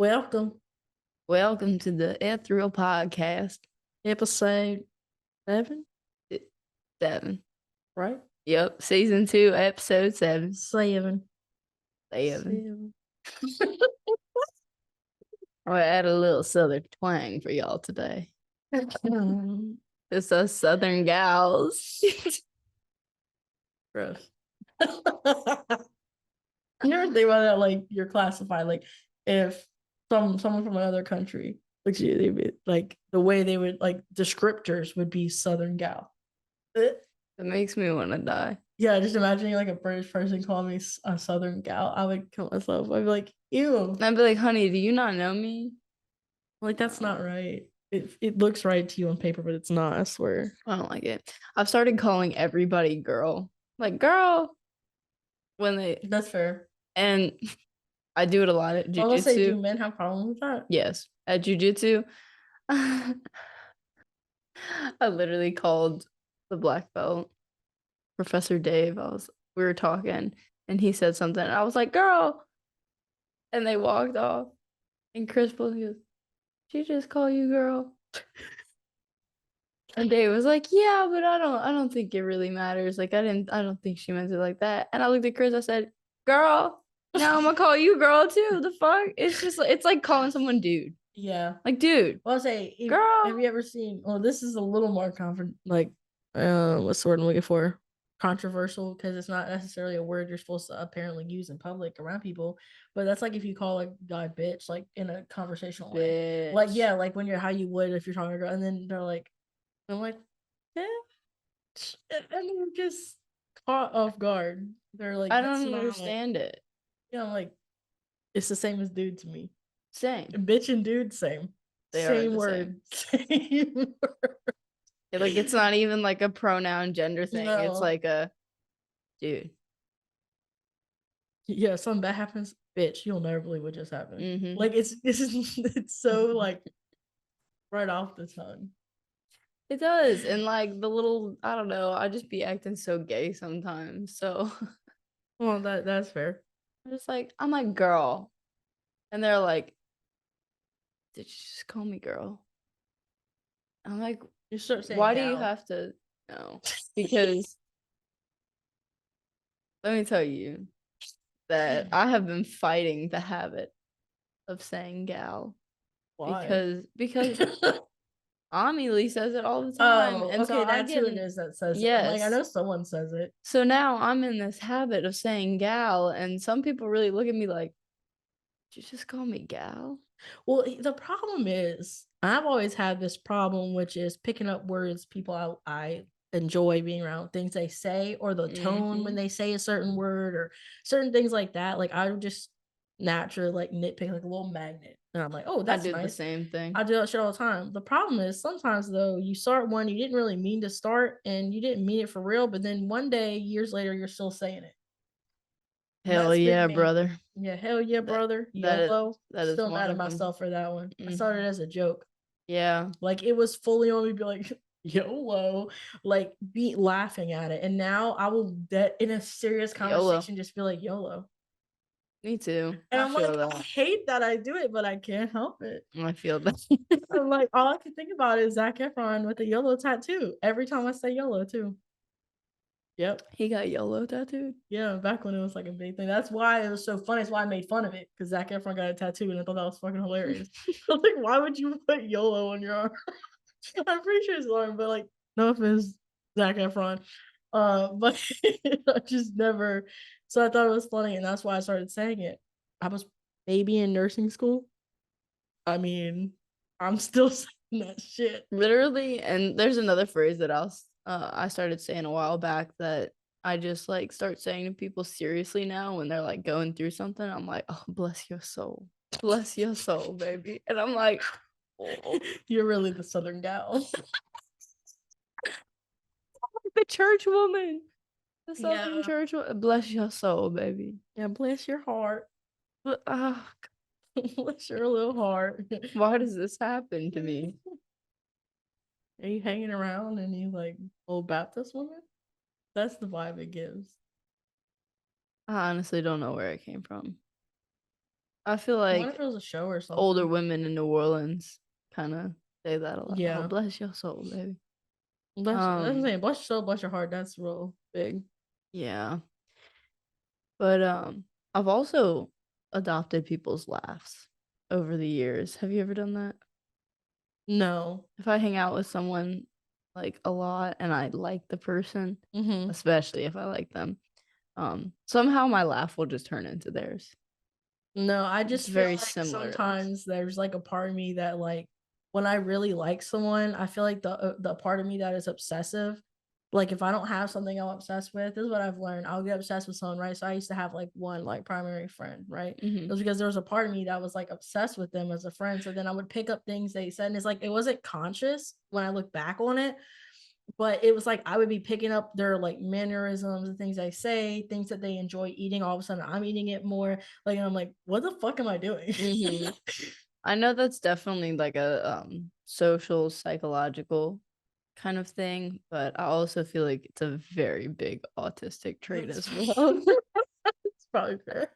Welcome. Welcome to the Ethereal Podcast. Episode 7, 7. right? Yep. Season 2, episode 7. 7. 7. I'll add a little southern twang for y'all today. It's us southern gals. Gross. You ever think about that? Like, you're classified. Like, if someone from another country looks at you, they'd be like, the way they would, like, descriptors would be Southern gal. It makes me want to die. Yeah, just imagining like a British person calling me a Southern gal. I would kill myself. I'd be like, ew. I'd be like, honey, do you not know me? Like, that's not right. It looks right to you on paper, but it's not, I swear. I don't like it. I've started calling everybody girl. Like, girl. That's fair. And I do it a lot at I was jiu-jitsu. say, do men have problems with that? Yes. At jiu-jitsu. I literally called the black belt, Professor Dave. We were talking and he said something. And I was like, girl. And they walked off. And Chris goes, she just call you girl? And Dave was like, yeah, but I don't think it really matters. Like I don't think she meant it like that. And I looked at Chris, I said, girl, now I'm gonna call you girl too. The fuck? It's like calling someone dude. Yeah. Like, dude. Well, I'll say, girl. Have you ever seen, well, this is a little more what's the word I'm looking for? Controversial, because it's not necessarily a word you're supposed to apparently use in public around people, but that's like if you call a guy bitch, like in a conversational way. Like, yeah, like when you're how you would if you're talking to a girl, and then they're like, I'm like, bitch. And I'm just caught off guard. They're like, I don't understand it. Yeah, I'm like, it's the same as dude to me. Same. Bitch and dude, same. Same word. Same word. Like, it's not even like a pronoun gender thing. No. It's like a dude. Yeah, something bad happens, bitch, you'll never believe what just happened. Mm-hmm. Like, it's so like right off the tongue. It does. And like the little, I don't know, I just be acting so gay sometimes. So well, that's fair. I'm just like, I'm like, girl. And they're like, did you just call me girl? I'm like, you start saying, why do you have to know? Because let me tell you that I have been fighting the habit of saying gal. Why? Because Amelie says it all the time. Oh, and okay, so that's who it is that says it. Like, I know someone says it. So now I'm in this habit of saying gal, and some people really look at me like, did you just call me gal? Well, the problem is, I've always had this problem, which is picking up words people I enjoy being around, things they say, or the tone when they say a certain word, or certain things like that. Like, I would just naturally like nitpick like a little magnet, and I'm like, oh, that's nice. I do the same thing. I do that shit all the time. The problem is sometimes though, you start one you didn't really mean to start, and you didn't mean it for real, but then one day, years later, you're still saying it. Hell yeah, brother. Yeah, hell yeah, brother. YOLO. That is still mad at myself for that one. I started as a joke. Yeah. Like, it was fully on me be like, YOLO. Like, be laughing at it. And now I will, in a serious conversation, just be like, YOLO. Me too. And I'm like, I hate that I do it, but I can't help it. I feel that. I'm like, all I can think about is Zac Efron with a YOLO tattoo. Every time I say YOLO, too. Yep. He got YOLO tattooed? Yeah, back when it was like a big thing. That's why it was so funny. That's why I made fun of it, because Zac Efron got a tattoo and I thought that was fucking hilarious. I was like, why would you put YOLO on your arm? I'm pretty sure it's arm, but like, no offense, Zac Efron. But I just never, so I thought it was funny, and that's why I started saying it. I was maybe in nursing school. I mean, I'm still saying that shit. Literally, and there's another phrase that I started saying a while back that I just like start saying to people seriously now when they're like going through something. I'm like, oh, bless your soul. Bless your soul, baby. And I'm like, oh. You're really the Southern gal. The church woman. The Southern church woman. Bless your soul, baby. Yeah, bless your heart. Bless your little heart. Why does this happen to me? Are you hanging around any like old Baptist women? That's the vibe it gives. I honestly don't know where it came from. I feel I wonder like if it was a show or something. older women in New Orleans kind of say that a lot. Yeah. Oh, bless your soul, baby. That's what I'm saying. Bless your soul, bless your heart. That's real big. Yeah. But I've also adopted people's laughs over the years. Have you ever done that? No. If I hang out with someone like a lot and I like the person, Mm-hmm. especially if I like them, somehow my laugh will just turn into theirs. No, I It's just feel very like similar. sometimes there's like a part of me that like when I really like someone, I feel like the part of me that is obsessive. Like if I don't have something I'm obsessed with, this is what I've learned. I'll get obsessed with someone, right? So I used to have like one like primary friend, right? It was because there was a part of me that was like obsessed with them as a friend. So then I would pick up things they said, and it's like it wasn't conscious when I look back on it, but it was like I would be picking up their like mannerisms and things they say, things that they enjoy eating. All of a sudden, I'm eating it more. Like, and I'm like, what the fuck am I doing? I know that's definitely like a social psychological kind of thing, but I also feel like it's a very big autistic trait as well. It's probably fair.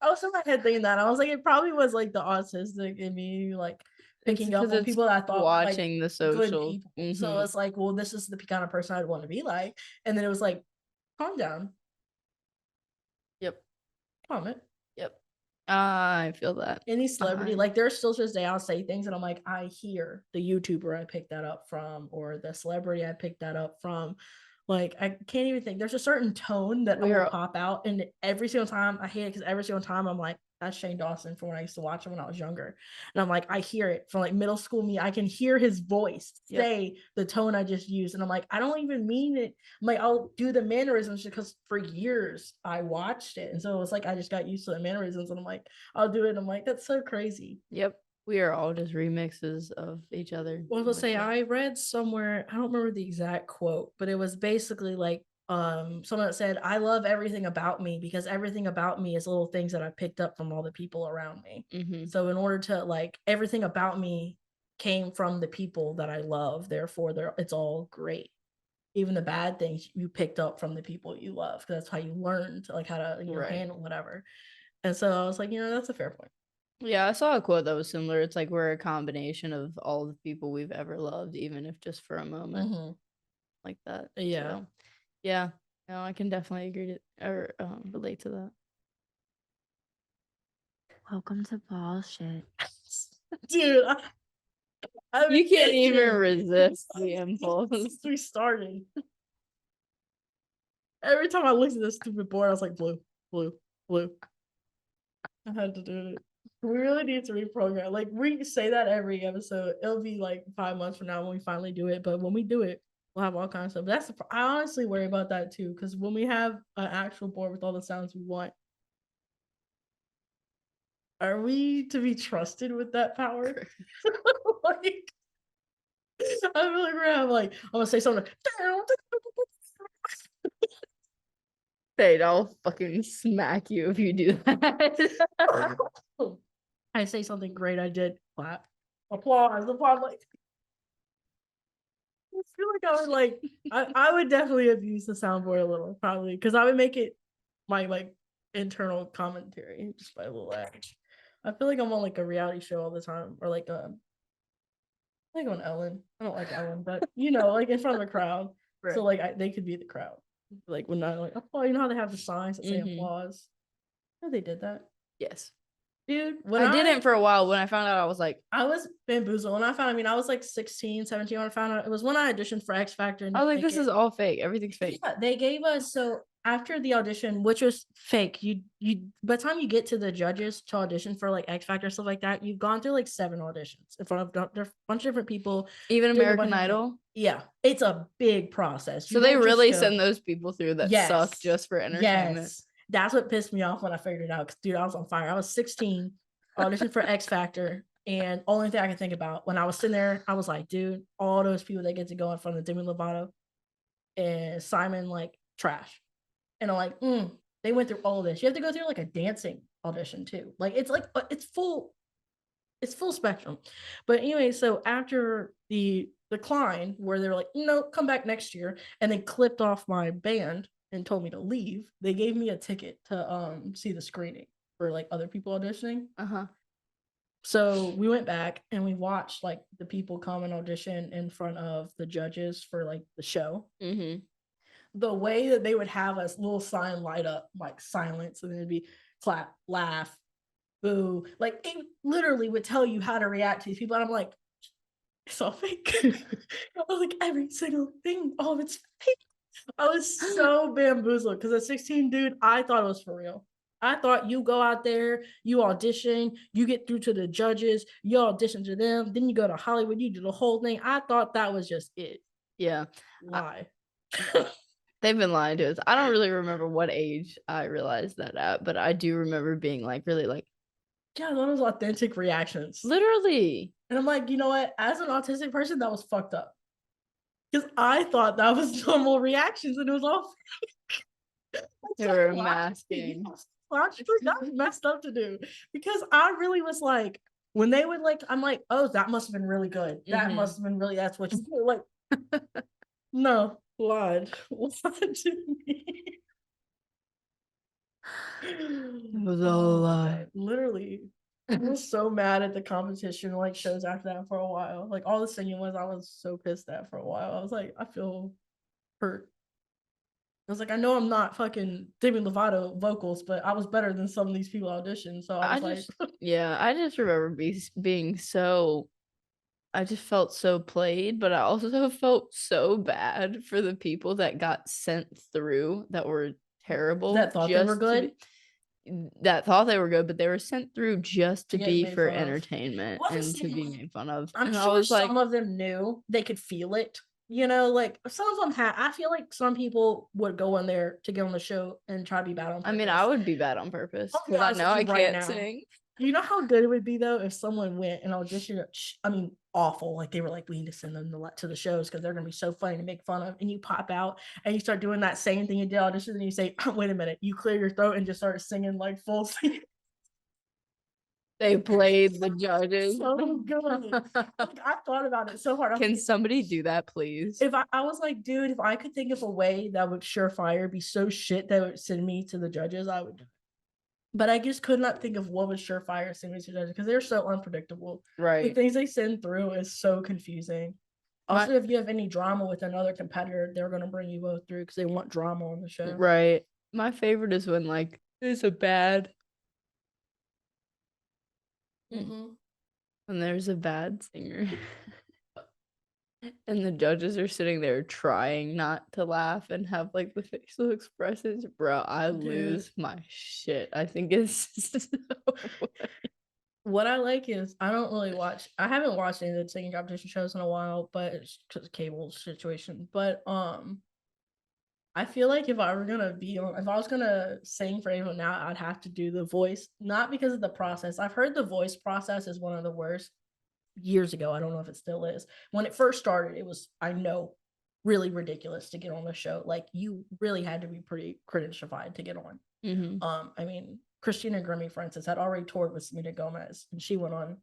I was in my head thinking that. I was like, it probably was like the autistic in me, like It's picking up because on it's people that I thought were like watching the good social. people. So it's like, well, this is the kind of person I'd want to be like. And then it was like, calm down. Yep. Calm it. Yep. I feel that. Any celebrity, like there's still to this day, I'll say things and I'm like, I hear the YouTuber I picked that up from, or the celebrity I picked that up from. Like I can't even think. There's a certain tone that will pop out, and every single time I hear it, because every single time I'm like, that's Shane Dawson from when I used to watch him when I was younger, and I'm like, I hear it from like middle school me. I can hear his voice say the tone I just used, and I'm like, I don't even mean it. I'm like, I'll do the mannerisms because for years I watched it, and so it's like I just got used to the mannerisms, and I'm like, I'll do it. And I'm like, that's so crazy. Yep. We are all just remixes of each other. Well, let's say I read somewhere, I don't remember the exact quote, but it was basically like someone that said, I love everything about me because everything about me is little things that I picked up from all the people around me. So in order to like everything about me came from the people that I love, therefore it's all great. Even the bad things you picked up from the people you love, because that's how you learned like how to handle whatever. And so I was like, that's a fair point. Yeah, I saw a quote that was similar. It's like we're a combination of all the people we've ever loved, even if just for a moment, like that. Yeah. So, yeah. No, I can definitely agree to or relate to that. Welcome to bullshit, dude. You can't even resist the impulse. We started. Every time I looked at this stupid board, I was like, blue, blue, blue. I had to do it. We really need to reprogram. Like we say that every episode. It'll be like 5 months from now when we finally do it. But when we do it, we'll have all kinds of stuff. I honestly worry about that too, because when we have an actual board with all the sounds we want, are we to be trusted with that power? Like, I feel like we're gonna have like I'm gonna say something. Hey, I'll fucking smack you if you do that. I say something great, I did clap. Applause. Like I feel like I would like I would definitely abuse the soundboard a little, probably, because I would make it my like internal commentary just by a little act. I feel like I'm on like a reality show all the time, or like on Ellen. I don't like Ellen, but like in front of a crowd. Right. So like they could be the crowd. Like when I like applause, how they have the signs that say applause. Oh, they did that. Yes. Dude, I didn't for a while. When I found out, I was like, I was bamboozled. When I was like 16, 17 when I found out. It was when I auditioned for X Factor. I was like, this is all fake. Everything's fake. Yeah, they gave us, so after the audition, which was fake, you by the time you get to the judges to audition for like X Factor, stuff like that, you've gone through like 7 auditions in front of a bunch of different people. Even American Idol? Yeah, it's a big process. So they really send those people through that suck just for entertainment. Yes. That's what pissed me off when I figured it out. Because dude, I was on fire. I was 16, auditioned for X Factor, and only thing I could think about when I was sitting there, I was like, dude, all those people that get to go in front of Demi Lovato and Simon, like trash. And I'm like, they went through all of this. You have to go through like a dancing audition too. Like it's full spectrum. But anyway, so after the decline, where they were like, no, come back next year, and they clipped off my band and told me to leave, they gave me a ticket to see the screening. for like other people auditioning. Uh-huh. So we went back and we watched like the people come and audition in front of the judges for like the show. Mm-hmm. The way that they would have a little sign light up, like silence, and then it'd be clap, laugh, boo. Like it literally would tell you how to react to these people. And I'm like, it's all fake. I was like, every single thing, all of it's fake. I was so bamboozled because at 16, dude, I thought it was for real. I thought you go out there, you audition, you get through to the judges, you audition to them, then you go to Hollywood, you do the whole thing. I thought that was just it. Yeah. Lie. They've been lying to us. I don't really remember what age I realized that at, but I do remember being like really like, yeah, those authentic reactions. literally. And I'm like, you know what? As an autistic person, that was fucked up. Because I thought that was normal reactions and it was all fake. They were masking. Logically, that was messed up to do. Because I really was like, when they would like, I'm like, oh, that must have been really good. That must have been really, that's what you do. Like, no, lied. Lied to me. It was all a lie. Literally. I was so mad at the competition like shows after that for a while. Like all the singing ones, I was so pissed at for a while. I was like, I feel hurt. I was like, I know I'm not fucking Demi Lovato vocals, but I was better than some of these people auditioned. So I was I just remember being so, I just felt so played, but I also felt so bad for the people that got sent through that were terrible. That thought they were good. That thought they were good, but they were sent through just to be for fun of. entertainment and to be made fun of. I'm And I sure was like, some of them knew, they could feel it. You know, like some of them had. I feel like some people would go in there to get on the show and try to be bad on purpose. I mean, I would be bad on purpose I'll be because I honest know with I you right can't now. sing. You know how good it would be though if someone went and auditioned. I mean, awful. Like they were like, we need to send them to the shows because they're gonna be so funny to make fun of. And you pop out and you start doing that same thing you did audition, and you say, "Wait a minute," you clear your throat and just start singing like full singing. They played the judges. So good. Like, I thought about it so hard. Can somebody do that, please? If I was like, dude, if I could think of a way that would surefire be so shit that would send me to the judges, I would do it. But I just could not think of what would surefire send me to the judges because they're so unpredictable. Right. The things they send through is so confusing. Also, if you have any drama with another competitor, they're going to bring you both through because they want drama on the show. Right. My favorite is when like there's a bad when there's a bad singer and the judges are sitting there trying not to laugh and have like the facial expressions. Bro, I lose my shit. I think it's so funny. What I like is I haven't watched any of the singing competition shows in a while, but it's because of cable situation. But I feel like if I was gonna sing for anyone now, I'd have to do the voice, not because of the process. I've heard the voice process is one of the worst years ago. I don't know if it still is. When it first started, it was, I know, really ridiculous to get on the show. Like you really had to be pretty credentialed to get on. I mean, Christina Grimmie, for instance, had already toured with Selena Gomez, and she went on,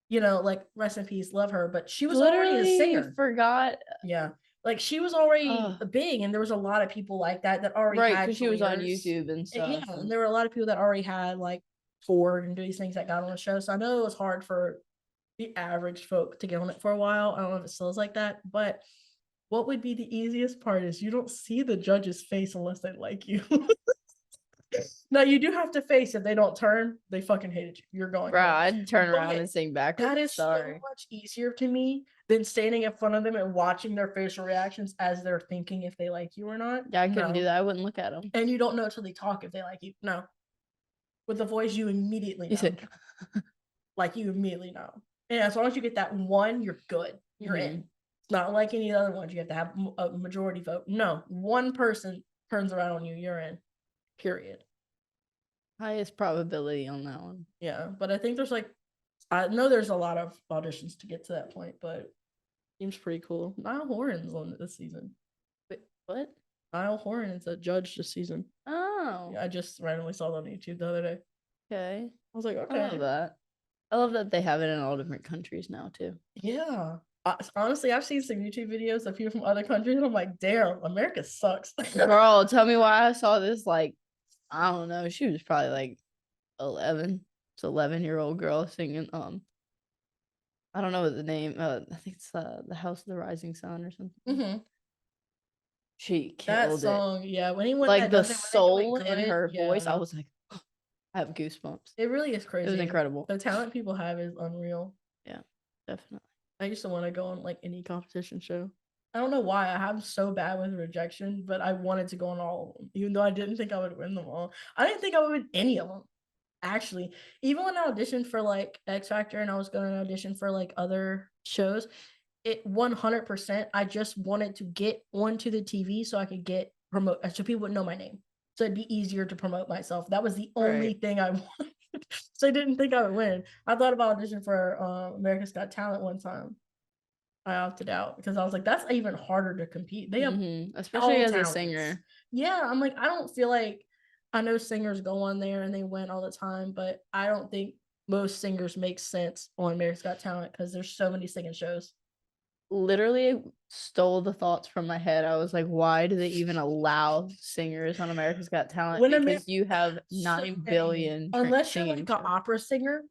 you know, like rest in peace, love her, but she was already a singer. Forgot. Yeah. Like she was already big, and there was a lot of people like that already had because she was on YouTube and stuff. Yeah, and there were a lot of people that already had like toured and do these things that got on the show. So I know it was hard for the average folk to get on it for a while. I don't know if it still is like that, but what would be the easiest part is you don't see the judge's face unless they like you. Now you do have to face if they don't turn, they fucking hated you. You're going. Bro, I'd turn around and sing back. That is so much easier to me than standing in front of them and watching their facial reactions as they're thinking if they like you or not. Yeah, I couldn't do that. I wouldn't look at them. And you don't know until they talk if they like you. No. With the voice, you immediately know. You said, like you immediately know. And as long as you get that one, you're good. You're in. It's not like any other ones. You have to have a majority vote. No, one person turns around on you, you're in. Period. Highest probability on that one. Yeah, but I think I know there's a lot of auditions to get to that point, but it seems pretty cool. Niall Horan's on it this season. Wait, what? Niall Horan is a judge this season. Oh. Yeah, I just randomly saw it on YouTube the other day. Okay. I was like, okay. I love that. I love that they have it in all different countries now, too. Yeah. Honestly, I've seen some YouTube videos of people from other countries, and I'm like, damn, America sucks. Girl, tell me why I saw this, like, I don't know. She was probably like 11. It's 11-year-old girl singing. I don't know what the name. I think it's the House of the Rising Sun or something. Mm-hmm. She That killed it. song, yeah. When he went Like that the does it, when they do soul it in good, her voice, I yeah. was like, I have goosebumps. It really is crazy. It was incredible. The talent people have is unreal. Yeah, definitely. I used to want to go on like any competition show. I don't know why I have so bad with rejection, but I wanted to go on all of them, even though I didn't think I would win them all. I didn't think I would win any of them. Actually, even when I auditioned for like X Factor and I was going to audition for like other shows, it 100%. I just wanted to get onto the TV so I could get promote, so people would know my name, so it'd be easier to promote myself. That was the only thing I wanted. So I didn't think I would win. I thought about auditioning for America's Got Talent one time. I opted out because I was like, that's even harder to compete. They have especially as talents. a singer. Yeah, I'm like, I don't feel like, I know singers go on there and they win all the time, but I don't think most singers make sense on America's Got Talent because there's so many singing shows. Literally stole the thoughts from my head. I was like, why do they even allow singers on America's Got Talent? Because you have 9 billion unless you're like an opera singer,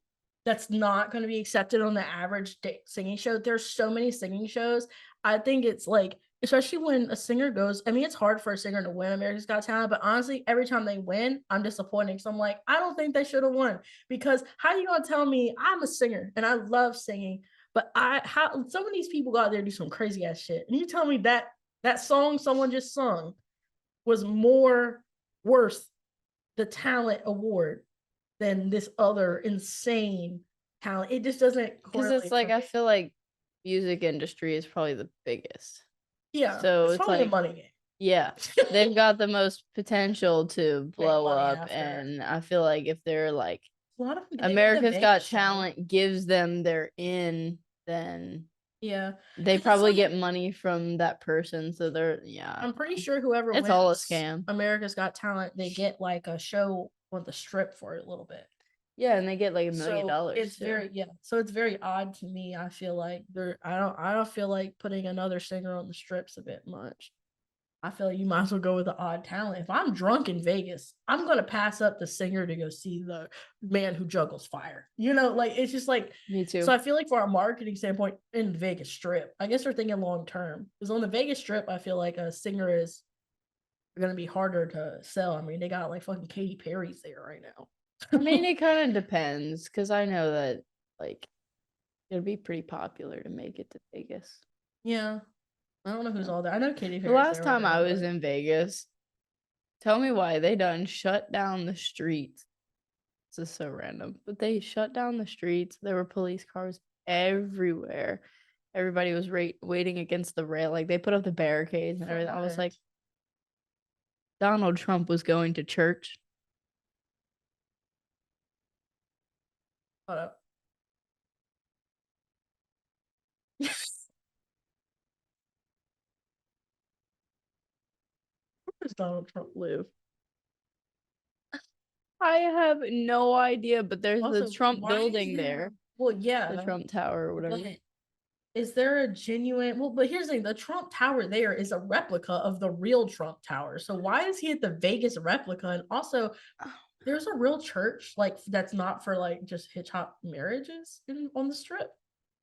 that's not going to be accepted on the average singing show. There's so many singing shows. I think it's like, especially when a singer goes, I mean, it's hard for a singer to win America's Got Talent, but honestly, every time they win, I'm disappointed. So I'm like, I don't think they should have won, because how are you going to tell me I'm a singer and I love singing, but how some of these people go out there and do some crazy ass shit, and you tell me that song someone just sung was more worth the talent award than this other insane talent. It just doesn't, because it's like, I feel like music industry is probably the biggest. Yeah, so it's probably like, a money game. Yeah, they've got the most potential to blow up, and I feel like if they're like, a lot of America's Got Talent gives them their in, then yeah, they probably get money from that person. So I'm pretty sure whoever it's all a scam. America's Got Talent, they get like a show on the strip for it a little bit. Yeah, and they get like $1 million. It's very so it's very odd to me. I feel like I don't feel like putting another singer on the strips a bit much. I feel like you might as well go with the odd talent. If I'm drunk in Vegas, I'm gonna pass up the singer to go see the man who juggles fire. You know, like, it's just like, me too. So I feel like for a marketing standpoint in the Vegas Strip, I guess they're thinking long term. Because on the Vegas Strip, I feel like a singer is gonna be harder to sell. I mean, they got like fucking Katy Perry's there right now. I mean, it kind of depends, because I know that like it'd be pretty popular to make it to Vegas. Yeah. I don't know who's all there. I know Katy Perry. The last time I was in Vegas, tell me why they done shut down the streets. This is so random, but they shut down the streets. There were police cars everywhere. Everybody was waiting against the rail. Like, they put up the barricades and everything. I was like, Donald Trump was going to church. Hold up. Where does Donald Trump live? I have no idea, but there's Also, the Trump building there. Well, yeah. The Trump Tower or whatever. But is there a genuine, but here's the thing, the Trump Tower there is a replica of the real Trump Tower. So why is he at the Vegas replica? And also, there's a real church like that's not for like just hitch hop marriages on the strip.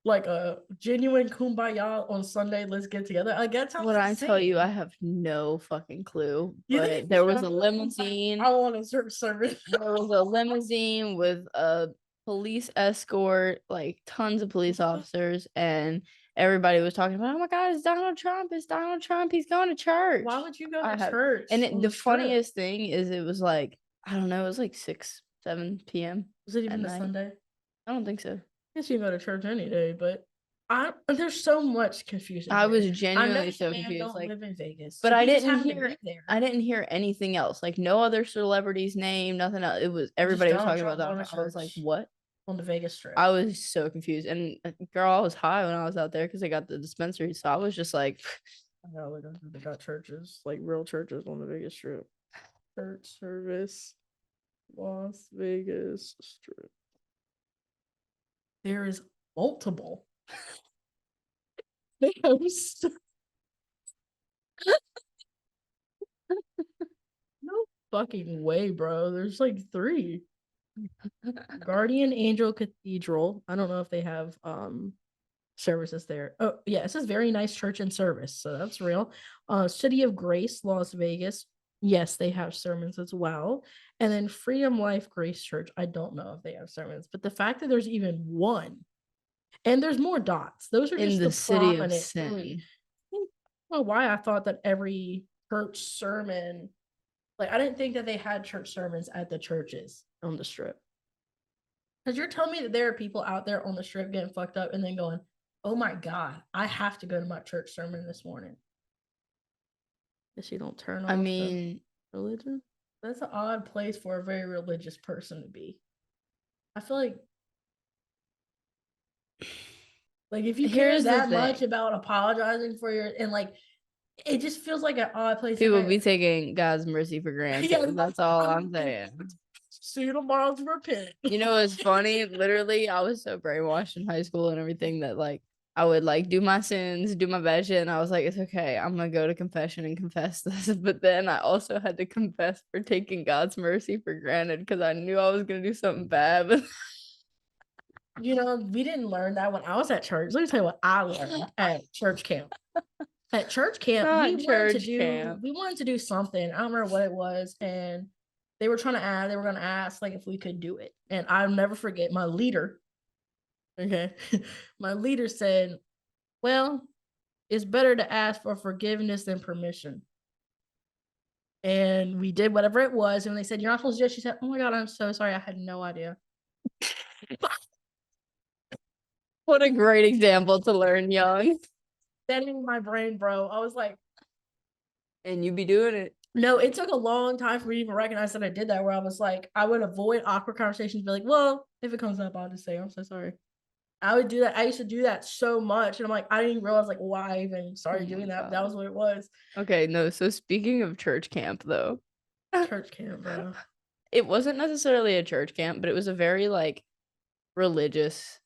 Like a genuine kumbaya on Sunday, let's get together. I get what I tell you, I have no fucking clue. But there was a limousine. I want a service. There was a limousine with a police escort, like tons of police officers, and everybody was talking about, oh my God, it's Donald Trump. It's Donald Trump. He's going to church. Why would you go to church? And the funniest thing is, it was like, I don't know, it was like 6, 7 p.m. Was it even a Sunday? I don't think so. I guess you can go to church any day, but there's so much confusion. I was genuinely so confused. Like, live in Vegas, but I didn't hear anything else. Like, no other celebrity's name, nothing else. It was everybody was talking about that. I was like, what? On the Vegas Strip. I was so confused. And girl, I was high when I was out there because I got the dispensary. So I was just like, I know they got churches, like real churches on the Vegas Strip. Church service, Las Vegas Strip. There is multiple. They host. No fucking way, bro. There's like 3. Guardian Angel Cathedral. I don't know if they have services there. Oh yeah, it says very nice church and service, so that's real. City of Grace, Las Vegas. Yes, they have sermons as well. And then Freedom Life Grace Church. I don't know if they have sermons, but the fact that there's even one, and there's more dots. Those are In just the the city of prominent sin. three. I don't know why I thought that every church sermon, like I didn't think that they had church sermons at the churches on the strip. Because you're telling me that there are people out there on the strip getting fucked up and then going, oh my God, I have to go to my church sermon this morning. Guess you don't turn off the religion. That's an odd place for a very religious person to be. I feel like if you care Here's the that much thing. about apologizing for your, and like it just feels like an odd place. People be taking God's mercy for granted. Yeah, That's all I'm saying. See you tomorrow to repent. You know what's funny? Literally, I was so brainwashed in high school and everything that like I would like do my sins, do my bad shit, and I was like, it's okay. I'm gonna go to confession and confess this. But then I also had to confess for taking God's mercy for granted because I knew I was gonna do something bad. But You know, we didn't learn that when I was at church. Let me tell you what I learned at church camp. At church camp, not we church camp. wanted to do something. I don't remember what it was, and they were trying to ask. They were gonna ask like if we could do it, and I'll never forget my leader. Okay, my leader said, "Well, it's better to ask for forgiveness than permission." And we did whatever it was, and when they said you're not supposed to do it, she said, "Oh my God, I'm so sorry. I had no idea." What a great example to learn young. That in my brain, bro. I was like, and you be doing it. no, it took a long time for me to even recognize that I did that, where I was like, I would avoid awkward conversations, be like, well, if it comes up, I'll just say, I'm so sorry. I would do that. I used to do that so much. And I'm like, I didn't even realize like why I even started doing that. But that was what it was. Okay, no. So speaking of church camp though. Church camp, bro. It wasn't necessarily a church camp, but it was a very like religious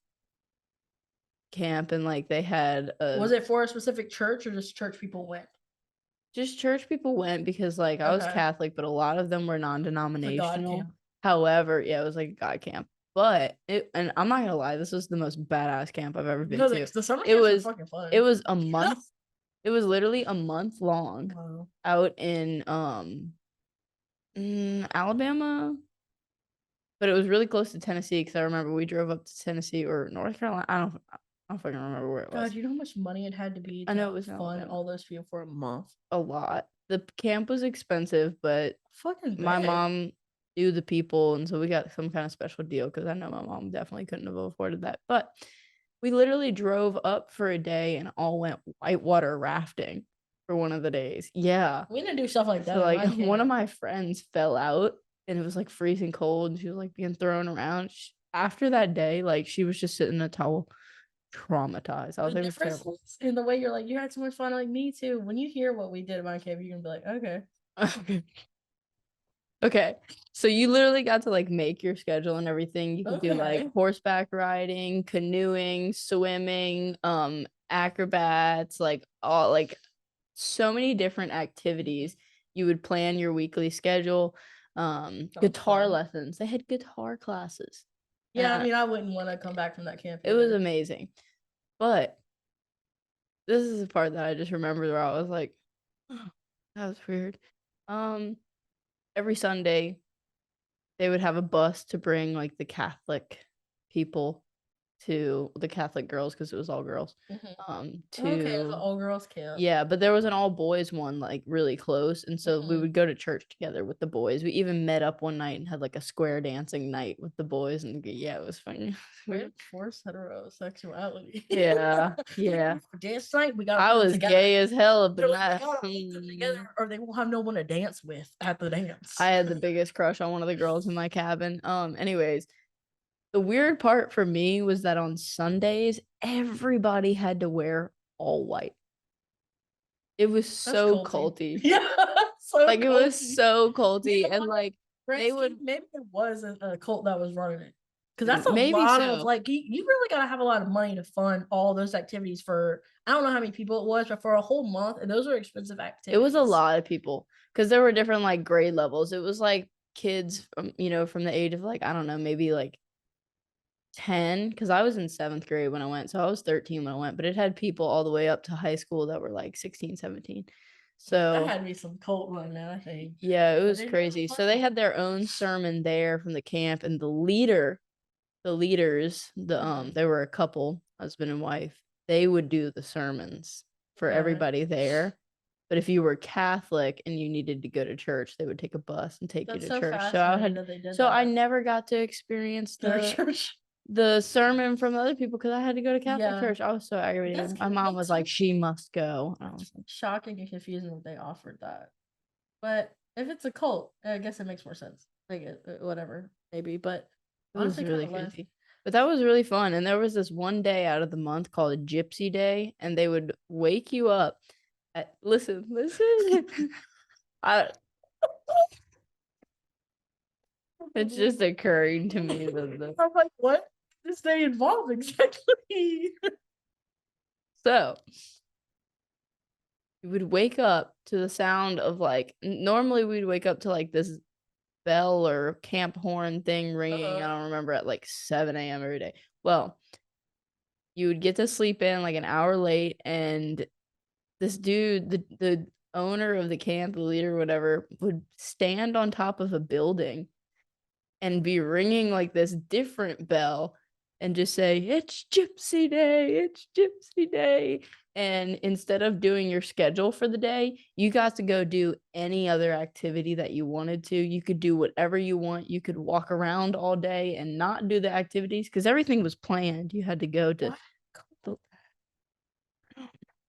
camp, and like they had was it for a specific church or just church people went? Just church people went because like I was Catholic, but a lot of them were non-denominational. However, yeah, it was like a God camp. But and I'm not gonna lie, this was the most badass camp I've ever been to. The summer camps were fucking fun. It was a month. It was literally a month long out in Alabama. But it was really close to Tennessee because I remember we drove up to Tennessee or North Carolina. I don't fucking remember where it was. God, you know how much money it had to be? I know it was fun. All those people for a month. A lot. The camp was expensive, but fucking my mom knew the people, and so we got some kind of special deal because I know my mom definitely couldn't have afforded that. But we literally drove up for a day and all went whitewater rafting for one of the days. Yeah, we didn't do stuff like that. So like one of my friends fell out, and it was like freezing cold, and she was like being thrown around. After that day, like she was just sitting in a towel, traumatized. I was like, terrible. In the way you're like, you had so much fun. Like, me too. When you hear what we did at my camp, you're gonna be like, okay. Okay. So you literally got to like make your schedule and everything. You could do like horseback riding, canoeing, swimming, acrobats, like all like so many different activities. You would plan your weekly schedule. Guitar lessons. They had guitar classes. Yeah, I mean, I wouldn't want to come back from that camp either. It was amazing. But this is the part that I just remembered where I was like, oh, that was weird. Every Sunday they would have a bus to bring like the Catholic people to the Catholic girls because it was all girls. To it was an all girls camp. Yeah, but there was an all boys one like really close, and so we would go to church together with the boys. We even met up one night and had like a square dancing night with the boys, and yeah, it was funny. Forced heterosexuality. Yeah. Dance night, we got. I was gay as hell up in that. Together, or they won't have no one to dance with at the dance. I had the biggest crush on one of the girls in my cabin. Anyways. The weird part for me was that on Sundays, everybody had to wear all white. It was so culty. Yeah. Like culty. It was so culty. And like they would maybe it was a cult that was running it. Because that's a lot of like you really gotta have a lot of money to fund all those activities for I don't know how many people it was, but for a whole month, and those are expensive activities. It was a lot of people because there were different like grade levels. It was like kids from, from the age of like, I don't know, maybe like 10, because I was in 7th grade when I went. So I was 13 when I went, but it had people all the way up to high school that were like 16, 17. That So had to be some cult run, man, I think. yeah, it But was they crazy. So they had their own sermon there from the camp, and the leaders, they were a couple, husband and wife. They would do the sermons for everybody there. But if you were Catholic and you needed to go to church, they would take a bus and take you That's to so church. fascinating that they did I that. never got to experience Their church. the sermon from other people because I had to go to Catholic Yeah. church. I was so aggravated. My mom was like, she must go. I was like, Shocking and confusing that they offered that. But if it's a cult, I guess it makes more sense. Like whatever, maybe. But it was honestly, really kind of less. crazy. But that was really fun. And there was this one day out of the month called a Gypsy Day, and they would wake you up at listen. I it's just occurring to me that I'm like, what does they involve exactly? so you would wake up to the sound of like normally we'd wake up to like this bell or camp horn thing ringing. I don't remember at like 7 a.m. every day. Well, you would get to sleep in like an hour late, and this dude, the owner of the camp, the leader, whatever, would stand on top of a building and be ringing like this different bell and just say, "It's Gypsy Day, it's Gypsy Day." And instead of doing your schedule for the day, you got to go do any other activity that you wanted to. You could do whatever you want. You could walk around all day and not do the activities because everything was planned. You had to go to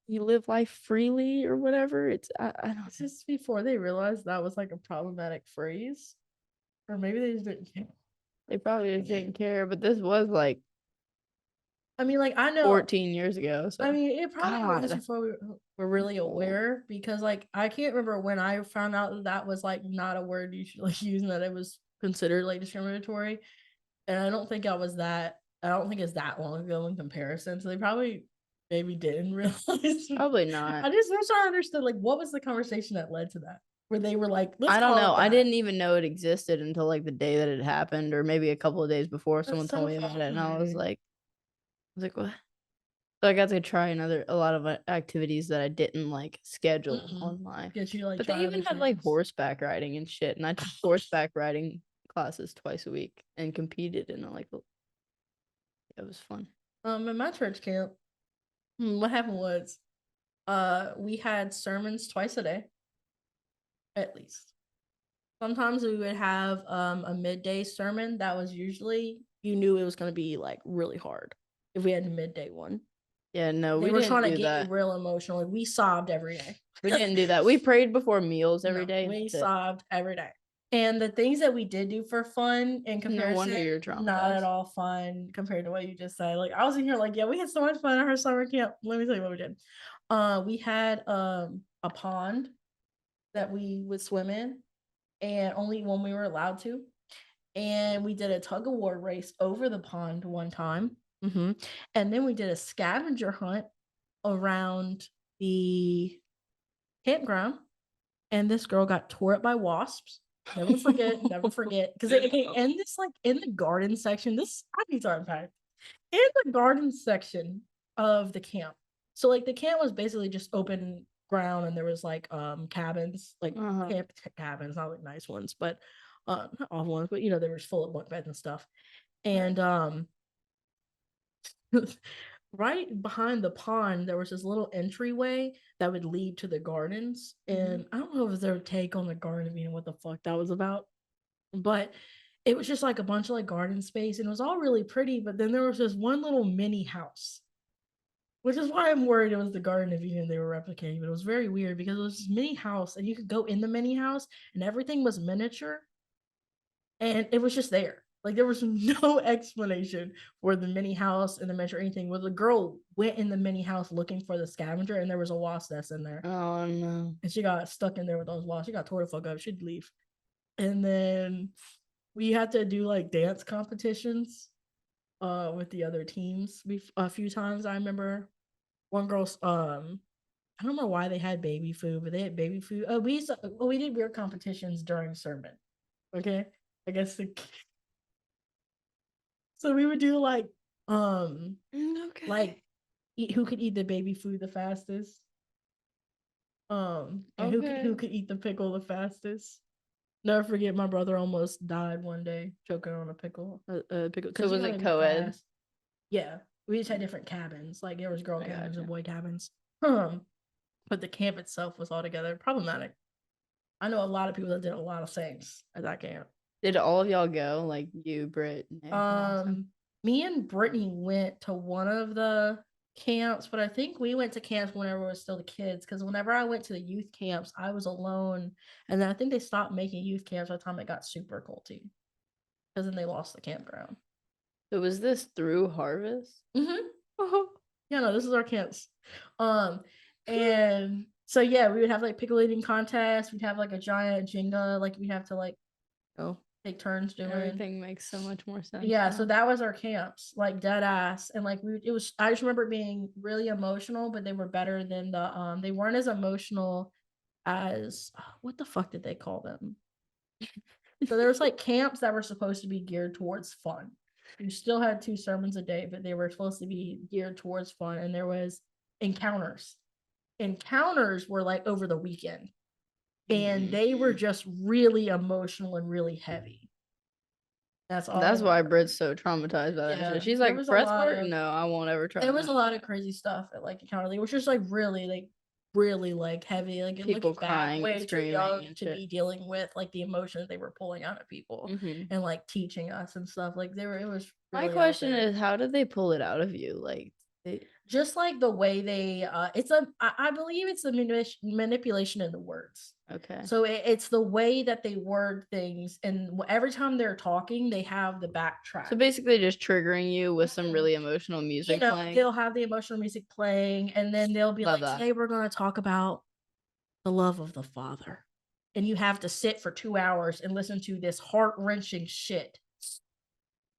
you live life freely or whatever. I don't know. Just before they realized that was like a problematic phrase, or maybe they just didn't care. They probably just didn't care, but this was like I mean, like I know 14 years ago. So I mean, it probably was God. before we were really aware because, like, I can't remember when I found out that that was like not a word you should like use and that it was considered like discriminatory. And I don't think I was that. I don't think it's that long ago in comparison. So they probably maybe didn't realize. Probably not. I just wish I understood like what was the conversation that led to that, where they were like, "Let's I don't call know. it I that." didn't even know it existed until like the day that it happened, or maybe a couple of days before someone so told me about it, and fascinating. I was like, what? So I got to try a lot of activities that I didn't like schedule online. Get you like But they try even other had like things. horseback riding and shit, and I took horseback riding classes twice a week and competed in it was fun. In my church camp, what happened was, we had sermons twice a day, at least. Sometimes we would have a midday sermon that was usually you knew it was going to be like really hard if we had a midday one. Yeah, no, They we were didn't trying to do get that. you real emotional. Like we sobbed every day. We didn't do that. We prayed before meals every No, day. we sobbed every day. And the things that we did do for fun in No wonder comparison, you're not at traumatized. all fun compared to what you just said. Like I was in here like, yeah, we had so much fun at our summer camp. Let me tell you what we did. We had a pond that we would swim in, and only when we were allowed to. And we did a tug of war race over the pond one time. And then we did a scavenger hunt around the campground. And this girl got tore up by wasps. Never forget, never forget. Because they end this like in the garden section. This I need to unpack. In the garden section of the camp. So like the camp was basically just open ground and there was like cabins, like camp cabins, not like nice ones, but not all ones, but they were full of bunk beds and stuff. And right behind the pond there was this little entryway that would lead to the gardens. And I don't know if it's their take on the garden of Eden, what the fuck that was about, but it was just like a bunch of like garden space and it was all really pretty. But then there was this one little mini house, which is why I'm worried it was the Garden of Eden they were replicating. But it was very weird because it was this mini house and you could go in the mini house and everything was miniature and it was just there. Like there was no explanation for the mini house and the miniature or anything. Well, the girl went in the mini house looking for the scavenger and there was a wasp nest in there. Oh no. And she got stuck in there with those wasps. She got tore the fuck up. She'd leave. And then we had to do like dance competitions with the other teams a few times. I remember one girl's I don't know why they had baby food, but they had baby food. We did beer competitions during sermon, Okay, I guess so we would do like Okay. who could eat the baby food the fastest, and who could eat the pickle the fastest. Never forget, my brother almost died one day choking on a pickle. Pickle, So because you was gotta it be co-ed? fast. Yeah, we just had different cabins. Like there was girl I cabins and gotcha. boy cabins. Um, but the camp itself was altogether problematic. I know a lot of people that did a lot of things at that camp. Did all of y'all go? Like you, Britt, Nick, and Allison? Me and Brittany went to one of the camps, but I think we went to camps whenever we were still the kids. Because whenever I went to the youth camps, I was alone, and then I think they stopped making youth camps by the time it got super culty. Because then they lost the campground. So was this through Harvest? Mm-hmm. Yeah, no, this is our camps. And so yeah, we would have like pickle eating contests. We'd have like a giant Jenga. Like we have to like take turns doing. Everything makes so much more sense. Yeah, so that was our camps, like dead ass, and like it was. I just remember being really emotional, but they were better than the. They weren't as emotional as what the fuck did they call them? So there was like camps that were supposed to be geared towards fun. You still had 2 sermons a day, but they were supposed to be geared towards fun, and there was encounters. Encounters were like over the weekend, and they were just really emotional and really heavy. That's all. That's why Britt's so traumatized by that shit. She's like, breath work? No, I won't ever try. There was a lot of crazy stuff at like encounter league, which was like really like heavy. Like people crying, way and too young screaming, to be dealing with like the emotions they were pulling out of people and like teaching us and stuff. Like they were. It was. My Really question is, how did they pull it out of you? Like, just like the way they. I believe it's the manipulation in the words. Okay. So it's the way that they word things, and every time they're talking, they have the backtrack. So basically, just triggering you with some really emotional music playing. They'll have the emotional music playing, and then they'll be today we're going to talk about the love of the Father, and you have to sit for 2 hours and listen to this heart-wrenching shit.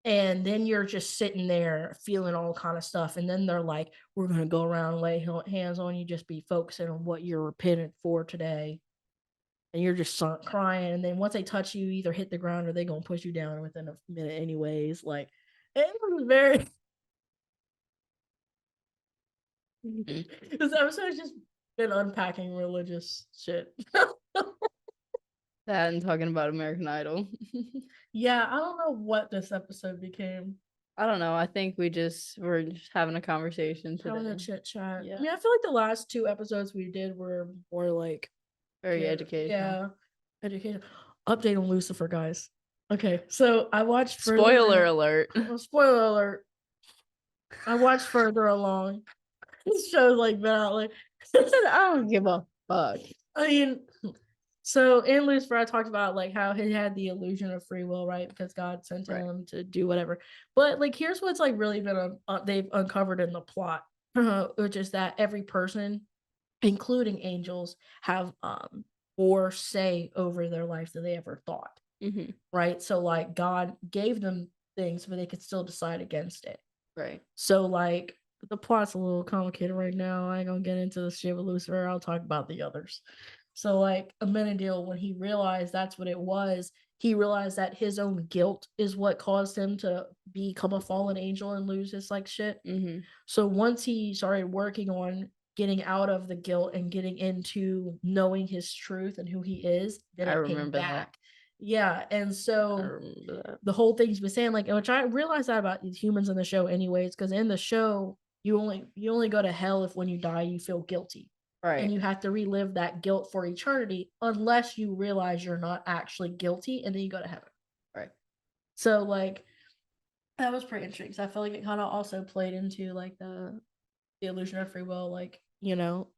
And then you're just sitting there feeling all kind of stuff. And then they're like, we're going to go around and lay hands on you, just be focusing on what you're repentant for today. And you're just crying. And then once they touch you, either hit the ground or they're going to push you down within a minute anyways. Like, it was very... This episode has just been unpacking religious shit. That and talking about American Idol. Yeah, I don't know what this episode became. I don't know. I think we're just having a conversation today. Having a chit chat. Yeah. I mean, I feel like the last 2 episodes we did were more like very educational. Yeah, educational. Update on Lucifer, guys. Okay, so I watched. Spoiler alert. Spoiler alert. I watched further along. This show's like been out like I don't give a fuck. I mean, so in Lucifer, I talked about like how he had the illusion of free will, right? Because God sent him to do whatever. But like, here's what's like really been they've uncovered in the plot, which is that every person, including angels, have more say over their life than they ever thought. Right? So like, God gave them things, but they could still decide against it. Right. So like, the plot's a little complicated right now. I ain't gonna get into the shit with Lucifer. I'll talk about the others. So like, Amenadiel, when he realized that's what it was, he realized that his own guilt is what caused him to become a fallen angel and lose his like shit. So once he started working on getting out of the guilt and getting into knowing his truth and who he is, then I remember that. Yeah, and so the whole thing's been saying like, which I realized that about these humans in the show anyways, because in the show you only go to hell if when you die you feel guilty. Right. And you have to relive that guilt for eternity unless you realize you're not actually guilty, and then you go to heaven. Right. So like, that was pretty interesting because I feel like it kind of also played into like the illusion of free will. Like, you know,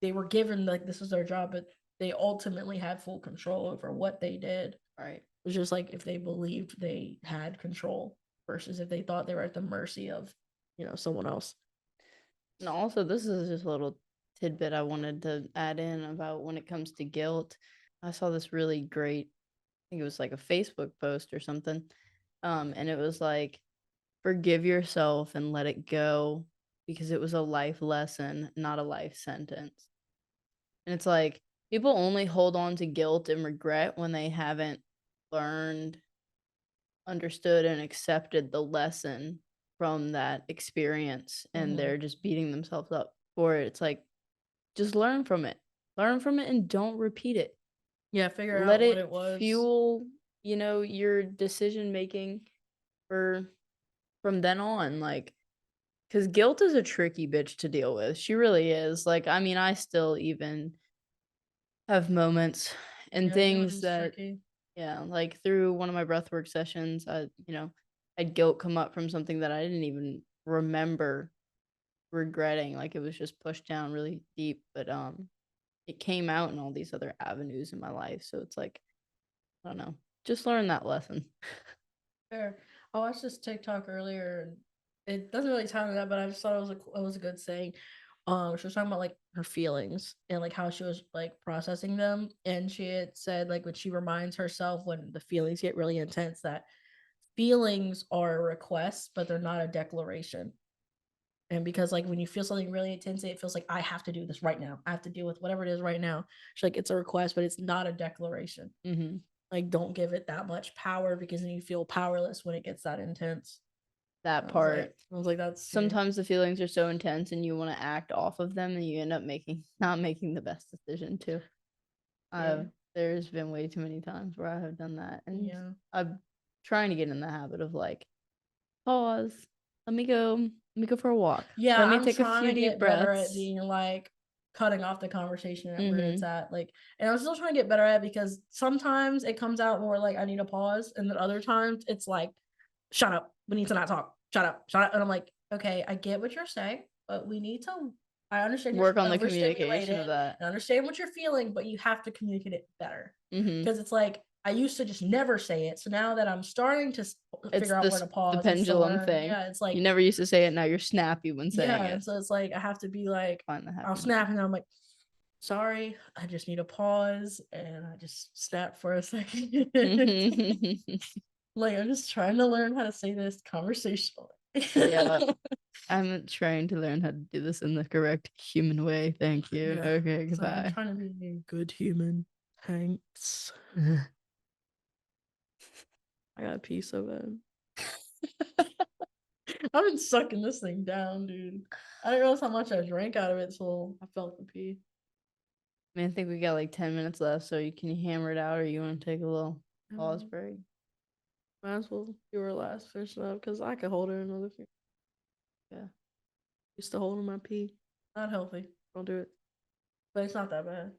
they were given like this is their job, but they ultimately had full control over what they did. Right. It was just like if they believed they had control versus if they thought they were at the mercy of, someone else. And also, this is just a little tidbit I wanted to add in about when it comes to guilt. I saw this really great, I think it was like a Facebook post or something. And it was like, forgive yourself and let it go because it was a life lesson, not a life sentence. And it's like, people only hold on to guilt and regret when they haven't learned, understood, and accepted the lesson from that experience, and they're just beating themselves up for it. It's like, just learn from it. Learn from it and don't repeat it. Yeah, figure Let out what it it was. fuel, your decision making from then on. Like, because guilt is a tricky bitch to deal with. She really is. Like, I mean, I still even have moments and Yeah, things it's that, tricky. yeah, like through one of my breathwork sessions, had guilt come up from something that I didn't even remember regretting. Like, it was just pushed down really deep, but it came out in all these other avenues in my life. So it's like, I don't know, just learn that lesson. Fair. I watched this TikTok earlier, and it doesn't really tie to that, but I just thought it was a good saying. She was talking about like her feelings and like how she was like processing them, and she had said like when she reminds herself when the feelings get really intense that feelings are requests, but they're not a declaration. And because like when you feel something really intense, it feels like I have to do this right now. I have to deal with whatever it is right now. She's like, it's a request, but it's not a declaration. Mm-hmm. Like, don't give it that much power because then you feel powerless when it gets that intense. That part. I was like, that's sometimes the feelings are so intense and you want to act off of them and you end up not making the best decision too. There's been way too many times where I have done that, and I'm trying to get in the habit of like, pause, let me go for a walk. Yeah, let me I'm take a trying few to deep get better breaths. at being like cutting off the conversation at where it's at. Like, and I'm still trying to get better at it because sometimes it comes out more like I need a pause, and then other times it's like, shut up, we need to not talk. Shut up, and I'm like, okay, I get what you're saying, but we need to. I understand Work you're on the communication of that. I understand what you're feeling, but you have to communicate it better Mm-hmm. because it's like I used to just never say it. So now that I'm starting to figure out where to pause, the pendulum thing. Yeah, it's like you never used to say it. Now you're snappy when saying it. So it's like I have to be like, Find the I'll snap and I'm like, sorry, I just need a pause, and I just snap for a second. Like I'm just trying to learn how to say this conversationally. Yeah, I'm trying to learn how to do this in the correct human way. Thank you. Yeah. Okay, goodbye. So I'm trying to be a good human. Thanks. I got to pee so bad. I've been sucking this thing down, dude. I didn't realize how much I drank out of it till I felt the pee. I mean, I think we got like 10 minutes left, so can you hammer it out, or you want to take a little pause break? Might as well do our last fish up because I could hold it another few. Yeah. Used to holding my pee. Not healthy. Don't do it. But it's not that bad.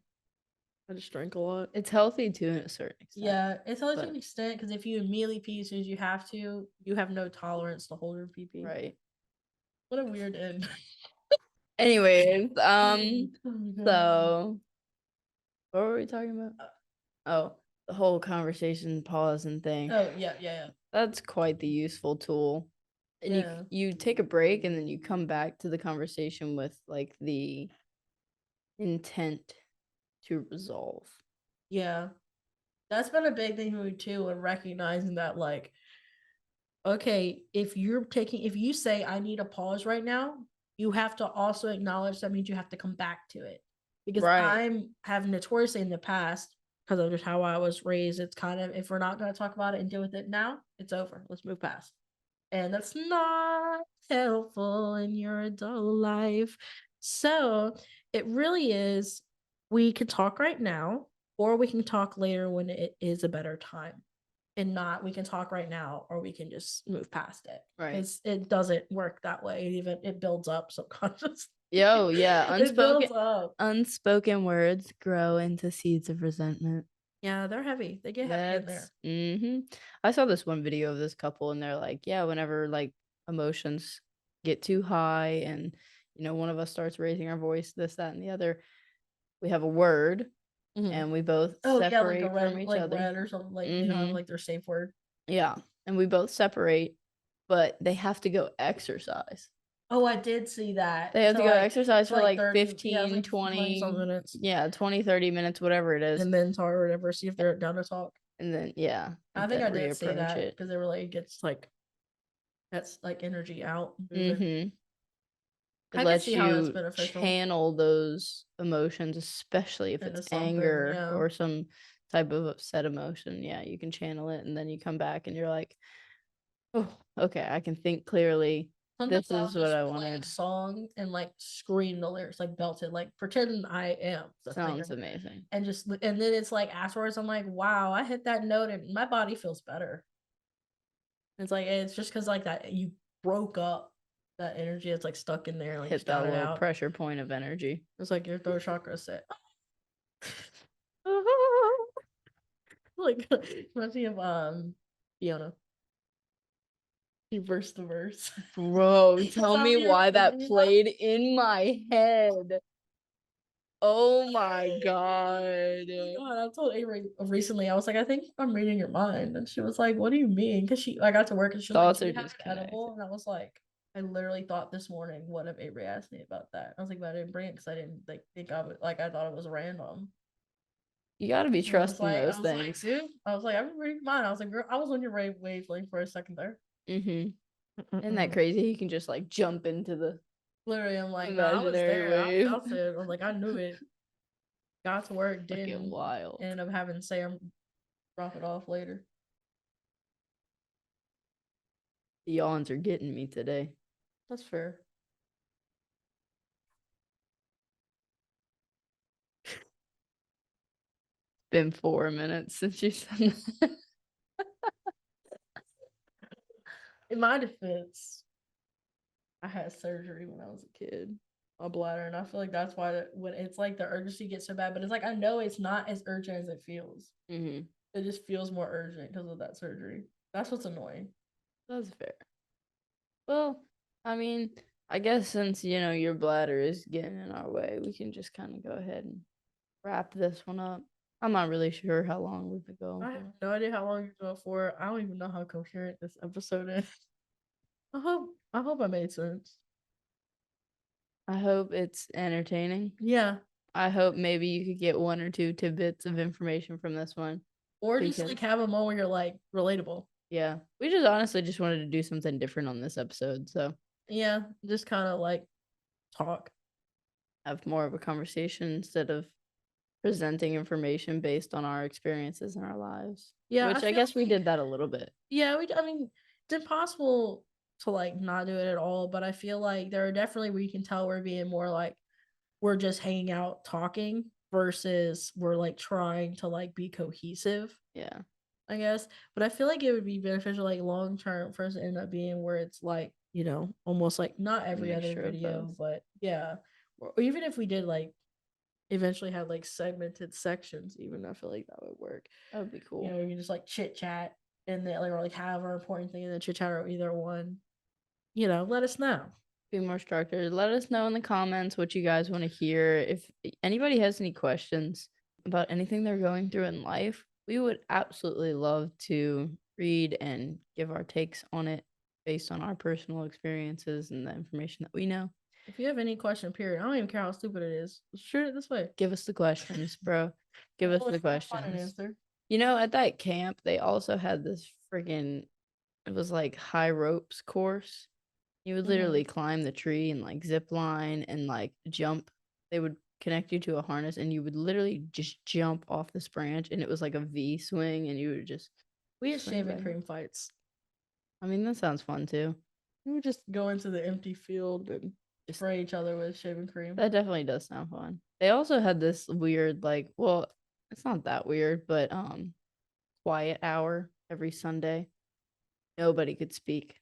I just drank a lot. It's healthy to a certain extent. Yeah, it's healthy to an extent because if you immediately pee as soon as you have to, you have no tolerance to hold your pee. Right. What a weird end. Anyways, so what were we talking about? The whole conversation pause and thing. Oh, yeah. That's quite the useful tool. And you take a break and then you come back to the conversation with like the intent to resolve. Yeah. That's been a big thing for me too, and recognizing that like, okay, if you say I need a pause right now, you have to also acknowledge that means you have to come back to it. Because I'm have notoriously in the past, because of just how I was raised, it's kind of if we're not going to talk about it and deal with it now, it's over. Let's move past. And that's not helpful in your adult life. So it really is, we can talk right now, or we can talk later when it is a better time. And not we can talk right now, or we can just move past it. Right. It doesn't work that way. Even it builds up subconsciously. Yo, yeah. Unspoken words grow into seeds of resentment. Yeah, they're heavy. They get heavy in there. Mm-hmm. I saw this one video of this couple, and they're like, yeah, whenever like emotions get too high and one of us starts raising our voice, this, that, and the other, we have a word, and we both separate like from each like other. red or something, like they don't have like their safe word. Yeah, and we both separate, but they have to go exercise. Oh, I did see that. They have to go exercise for like 30, 15, 20 minutes. Yeah, 20, 30 minutes, whatever it is. And then talk or whatever, see if they're down to talk. And then, yeah. I think I did see that because they were like, gets like, that's like energy out. Mm-hmm. I can see how that's beneficial. Channel those emotions, especially if it's anger or some type of upset emotion, yeah, you can channel it, and then you come back and you're like, oh, okay, I can think clearly. Sometimes This I'll is what just I play wanted. a song and like scream the lyrics, like belt it, like pretend I am the Sounds singer. amazing. And then it's like afterwards, I'm like, wow, I hit that note and my body feels better. It's like it's just because like that you broke up that energy that's like stuck in there, like Hit just that got it little out. pressure point of energy. It's like your throat chakra set. Like especially if Fiona. You burst the verse. Bro, tell How me you're why that feeling. played in my head. Oh my god. God, I told Avery recently, I was like, I think I'm reading your mind. And she was like, what do you mean? Because I got to work and she was like, Thoughts do are you have just an edible? connected. And I was like, I literally thought this morning, what if Avery asked me about that? I was like, but I didn't bring it because I didn't like think of it. Like I thought it was random. You gotta be And I was trusting like, those things. dude, I was like, I've been reading mine. I was like, girl, I was on your wavelength for a second there. Isn't that crazy? You can just like jump into the Literally, I'm like, nah, I was imaginary there. I wave. felt it. I was like, I knew it. Got to work, Fucking didn't wild. end up having Sam drop it off later. The yawns are getting me today. That's fair. Been 4 minutes since you said that. In my defense, I had surgery when I was a kid, a bladder, and I feel like that's why when it's like the urgency gets so bad, but it's like I know it's not as urgent as it feels. Mm-hmm. It just feels more urgent because of that surgery. That's what's annoying. That's fair. Well, I mean, I guess since your bladder is getting in our way, we can just kind of go ahead and wrap this one up. I'm not really sure how long we've been going I have for. no idea how long you're going for. I don't even know how coherent this episode is. I hope I made sense. I hope it's entertaining. Yeah. I hope maybe you could get one or two tidbits of information from this one. Or just like have a moment where you're like relatable. Yeah, we just honestly just wanted to do something different on this episode, so Yeah, just kind of like talk. have more of a conversation instead of presenting information based on our experiences in our lives. Yeah, Which I guess we did that a little bit. Yeah, I mean, it's impossible to like not do it at all, but I feel like there are definitely where you can tell we're being more like we're just hanging out talking versus we're like trying to like be cohesive. Yeah. I guess. But I feel like it would be beneficial like long term for us to end up being where it's like, almost like not every other video, but yeah. Or even if we did like eventually have like segmented sections, even I feel like that would work. That would be cool. You can just like chit chat and then like or like have our important thing and then chit chat or either one. Let us know. Be more structured. Let us know in the comments what you guys want to hear. If anybody has any questions about anything they're going through in life, we would absolutely love to read and give our takes on it based on our personal experiences and the information that we know. If you have any question, period, I don't even care how stupid it is. Shoot it this way. Give us the questions, bro. Give us the questions. Answer. At that camp, they also had this friggin' it was like high ropes course. You would literally climb the tree and like zip line and like jump. They would connect you to a harness and you would literally just jump off this branch and it was like a V swing and you would just. We had shaving cream fights. I mean, that sounds fun too. We would just go into the empty field and spray each other with shaving cream. That definitely does sound fun. They also had this weird, like, well, it's not that weird, but quiet hour every Sunday. Nobody could speak.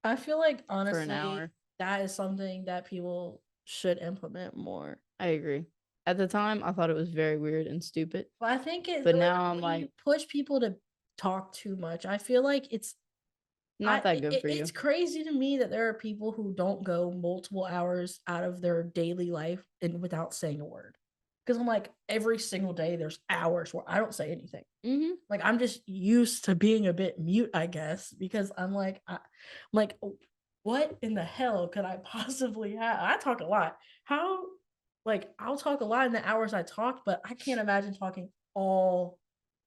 I feel like for an honestly, hour. that is something that people should implement more. I agree. At the time, I thought it was very weird and stupid. But I think But now I'm like, you push people to talk too much. I feel like it's not that good for you. It's crazy to me that there are people who don't go multiple hours out of their daily life and without saying a word. Because I'm like, every single day there's hours where I don't say anything. Like I'm just used to being a bit mute, I guess, because I'm like, what in the hell could I possibly have? I talk a lot. How, like, I'll talk a lot in the hours I talk, but I can't imagine talking all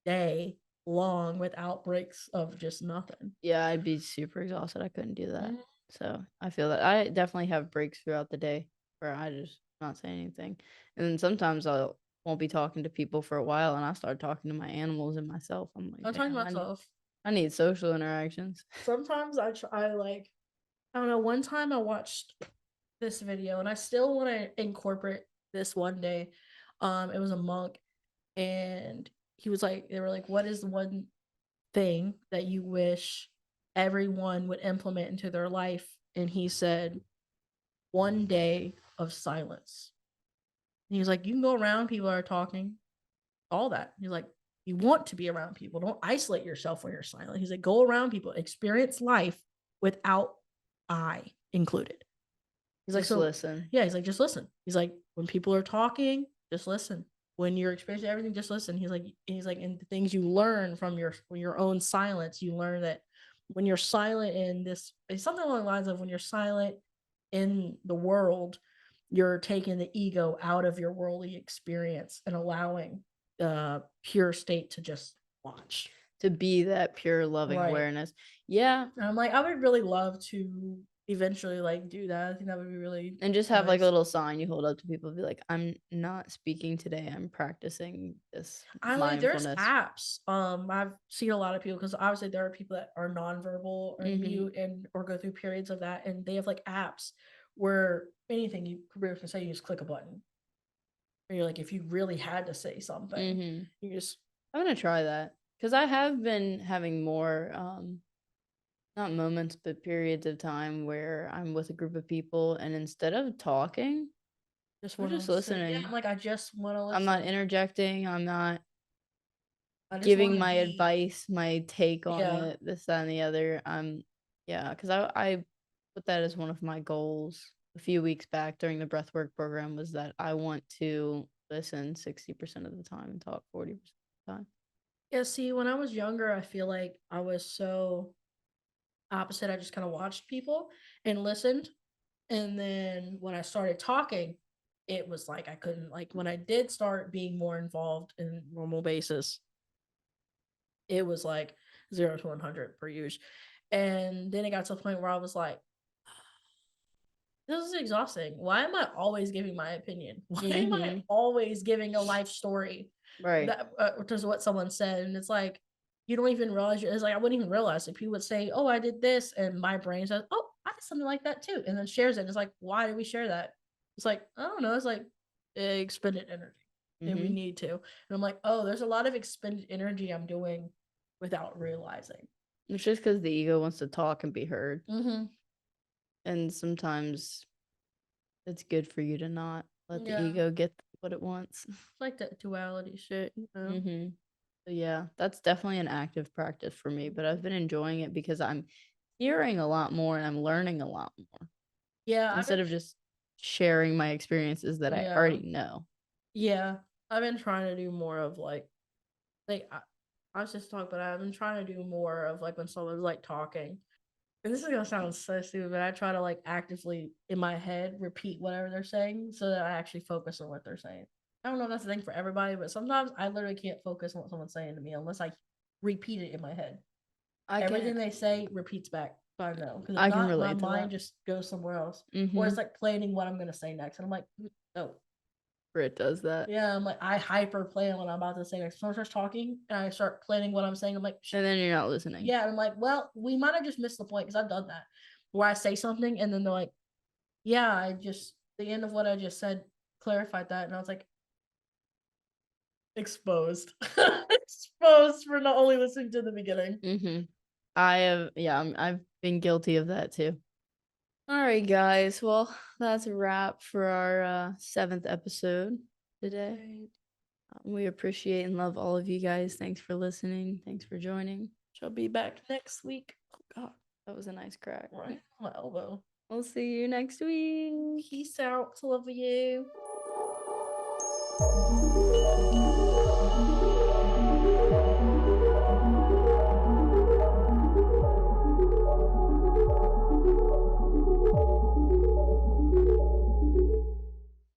day long without breaks of just nothing. Yeah, I'd be super exhausted. I couldn't do that. So I feel that I definitely have breaks throughout the day where I just not say anything. And then sometimes I'll won't be talking to people for a while, and I start talking to my animals and myself. I'm like, I'm talking damn, to myself. I need social interactions. Sometimes I like, I don't know. One time I watched this video, and I still want to incorporate this one day. It was a monk, and he was like, they were like, what is the one thing that you wish everyone would implement into their life? And he said, one day of silence. And he was like, you can go around, people are talking, all that. He's like, you want to be around people. Don't isolate yourself when you're silent. He's like, go around people, experience life without I included. He's like, Just so listen. yeah, he's like, just listen. He's like, when people are talking, just listen. When you're experiencing everything, just listen. He's like, and the things you learn from your own silence, you learn that when you're silent in this, it's something along the lines of when you're silent in the world, you're taking the ego out of your worldly experience and allowing the pure state to just watch. To be that pure loving Right. awareness. Yeah. And I'm like, I would really love to eventually like do that. I think that would be really And just have like a nice. little sign you hold up to people, be like, I'm not speaking today. I'm practicing this I mean, there's mindfulness. apps. I've seen a lot of people because obviously there are people that are nonverbal or mute and or go through periods of that, and they have like apps where anything you can say, you just click a button. And you're like, if you really had to say something, you just. I'm gonna try that because I have been having more not moments but periods of time where I'm with a group of people, and instead of talking, we're just listening. Yeah, I'm like, I just want to listen. I'm not interjecting. I'm not I just giving wanna my be. advice, my take on Yeah. it, this, that, and the other. Yeah, because I put that as one of my goals a few weeks back during the breathwork program, was that I want to listen 60% of the time and talk 40% of the time. Yeah, see, when I was younger, I feel like I was so opposite. I just kind of watched people and listened. And then when I started talking, it was like I couldn't, like when I did start being more involved in normal basis, it was like 0 to 100 per use. And then it got to a point where I was like, this is exhausting. Why am I always giving my opinion? Why am I always giving a life story? Right. That is what someone said, and it's like you don't even realize. It's like I wouldn't even realize it. People would say, "Oh, I did this," and my brain says, "Oh, I did something like that too," and then shares it. And it's like, why did we share that? It's like I don't know. It's like expended energy, and we need to. And I'm like, oh, there's a lot of expended energy I'm doing without realizing. It's just because the ego wants to talk and be heard. And sometimes it's good for you to not let the ego get what it wants. It's like that duality shit, you know? So yeah, that's definitely an active practice for me, but I've been enjoying it because I'm hearing a lot more and I'm learning a lot more. Yeah. Instead of just sharing my experiences that I already know. Yeah. I've been trying to do more of like I was just talking, but I've been trying to do more of like when someone's like talking. And this is gonna sound so stupid, but I try to like actively in my head repeat whatever they're saying so that I actually focus on what they're saying. I don't know if that's the thing for everybody, but sometimes I literally can't focus on what someone's saying to me unless I repeat it in my head. Everything they say repeats back. So I know because I can relate my to mind that. just goes somewhere else, or it's like planning what I'm gonna say next, and I'm like, no. It does that. Yeah, I'm like I hyper plan what I'm about to say next. Someone starts talking, and I start planning what I'm saying. I'm like, and then you're not listening. Yeah, and I'm like, well, we might have just missed the point because I've done that, where I say something and then they're like, yeah, the end of what I just said clarified that, and I was like, exposed, exposed for not only listening to the beginning. I've been guilty of that too. All right, guys. Well, that's a wrap for our 7th episode today. We appreciate and love all of you guys. Thanks for listening. Thanks for joining. Shall be back next week. Oh God, that was a nice crack. Right on my elbow. We'll see you next week. Peace out. Love you.